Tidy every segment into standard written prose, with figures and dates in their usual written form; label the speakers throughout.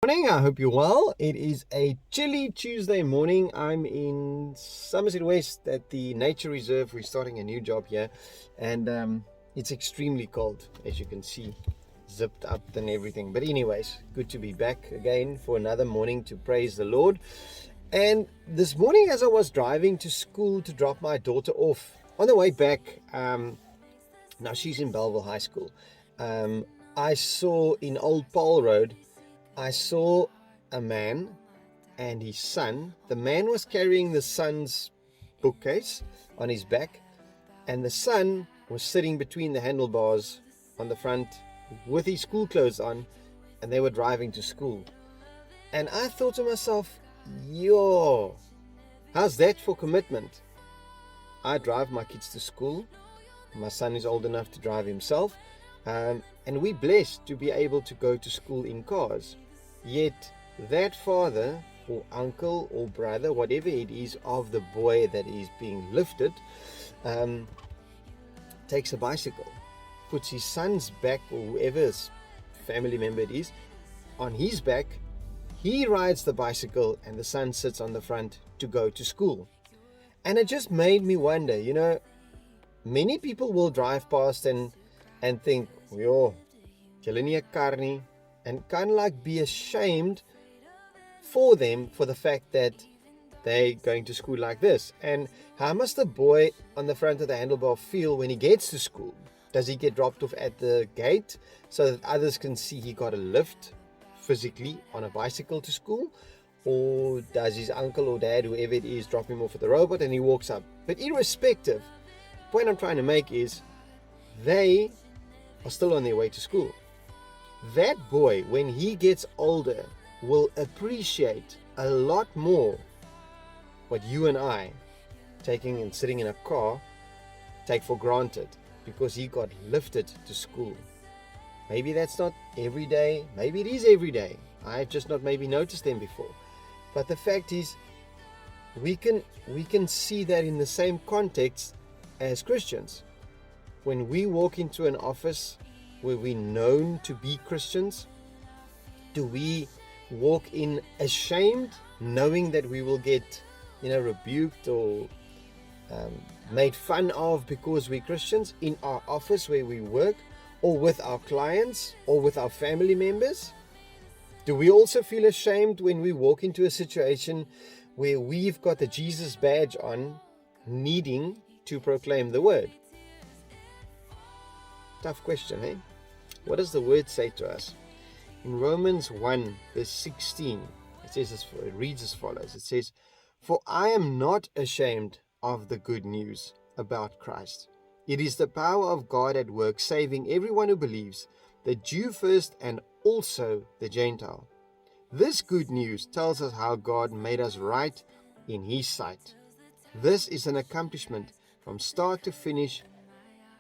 Speaker 1: Morning, I hope you're well. It is a chilly Tuesday morning. I'm in Somerset West at the Nature Reserve. We're starting a new job here, and it's extremely cold, as you can see, zipped up and everything. But anyways, good to be back again for another morning to praise the Lord. And this morning, as I was driving to school to drop my daughter off, on the way back, now she's in Belleville High School, I saw in Old Paul Road, I saw a man and his son. The man was carrying the son's bookcase on his back, and the son was sitting between the handlebars on the front with his school clothes on, and they were driving to school. And I thought to myself, yo, how's that for commitment? I drive my kids to school. My son is old enough to drive himself. And we're blessed to be able to go to school in cars. Yet that father or uncle or brother, whatever it is, of the boy that is being lifted, takes a bicycle, puts his son's back, or whoever's family member it is, on his back. He rides the bicycle and the son sits on the front to go to school. And it just made me wonder, many people will drive past and think, yo, julle nie 'n kar nie, and kind of like be ashamed for them for the fact that they're going to school like this. And how must the boy on the front of the handlebar feel when he gets to school? Does he get dropped off at the gate so that others can see he got a lift physically on a bicycle to school? Or does his uncle or dad, whoever it is, drop him off at the robot and he walks up? But irrespective, the point I'm trying to make is they are still on their way to school. That boy, when he gets older, will appreciate a lot more what you and I, taking and sitting in a car, take for granted, because he got lifted to school. Maybe that's not every day, maybe it is every day. I've just not maybe noticed them before. But the fact is, we can see that in the same context as Christians. When we walk into an office where we're known to be Christians, do we walk in ashamed, knowing that we will get, rebuked or made fun of because we're Christians in our office where we work, or with our clients, or with our family members? Do we also feel ashamed when we walk into a situation where we've got the Jesus badge on, needing to proclaim the word? Tough question, eh? What does the word say to us? In Romans 1 verse 16, it reads as follows. It says, "For I am not ashamed of the good news about Christ. It is the power of God at work, saving everyone who believes, the Jew first and also the Gentile. This good news tells us how God made us right in His sight. This is an accomplishment from start to finish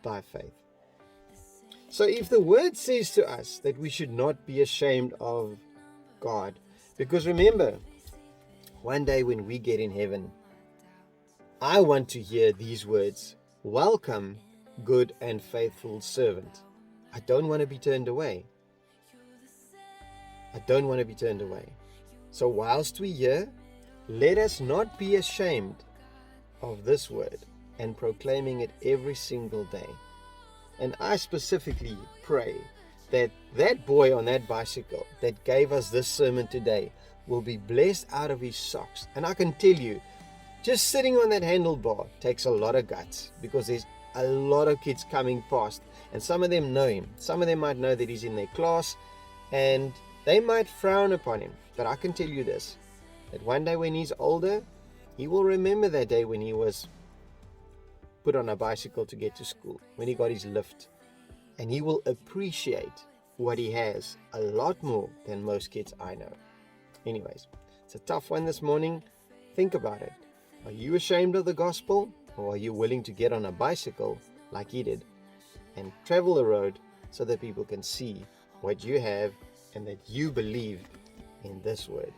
Speaker 1: by faith." So if the word says to us that we should not be ashamed of God, because remember, one day when we get in heaven, I want to hear these words, "Welcome, good and faithful servant." I don't want to be turned away. I don't want to be turned away. So whilst we're here, let us not be ashamed of this word and proclaiming it every single day. And I specifically pray that that boy on that bicycle that gave us this sermon today will be blessed out of his socks. And I can tell you, just sitting on that handlebar takes a lot of guts, because there's a lot of kids coming past, and some of them know him. Some of them might know that he's in their class, and they might frown upon him. But I can tell you this, that one day when he's older, he will remember that day when he was put on a bicycle to get to school, when he got his lift, and he will appreciate what he has a lot more than most kids I know. Anyways, it's a tough one this morning. Think about it. Are you ashamed of the gospel, or are you willing to get on a bicycle like he did and travel the road so that people can see what you have and that you believe in this word?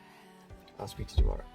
Speaker 1: I'll speak to you tomorrow.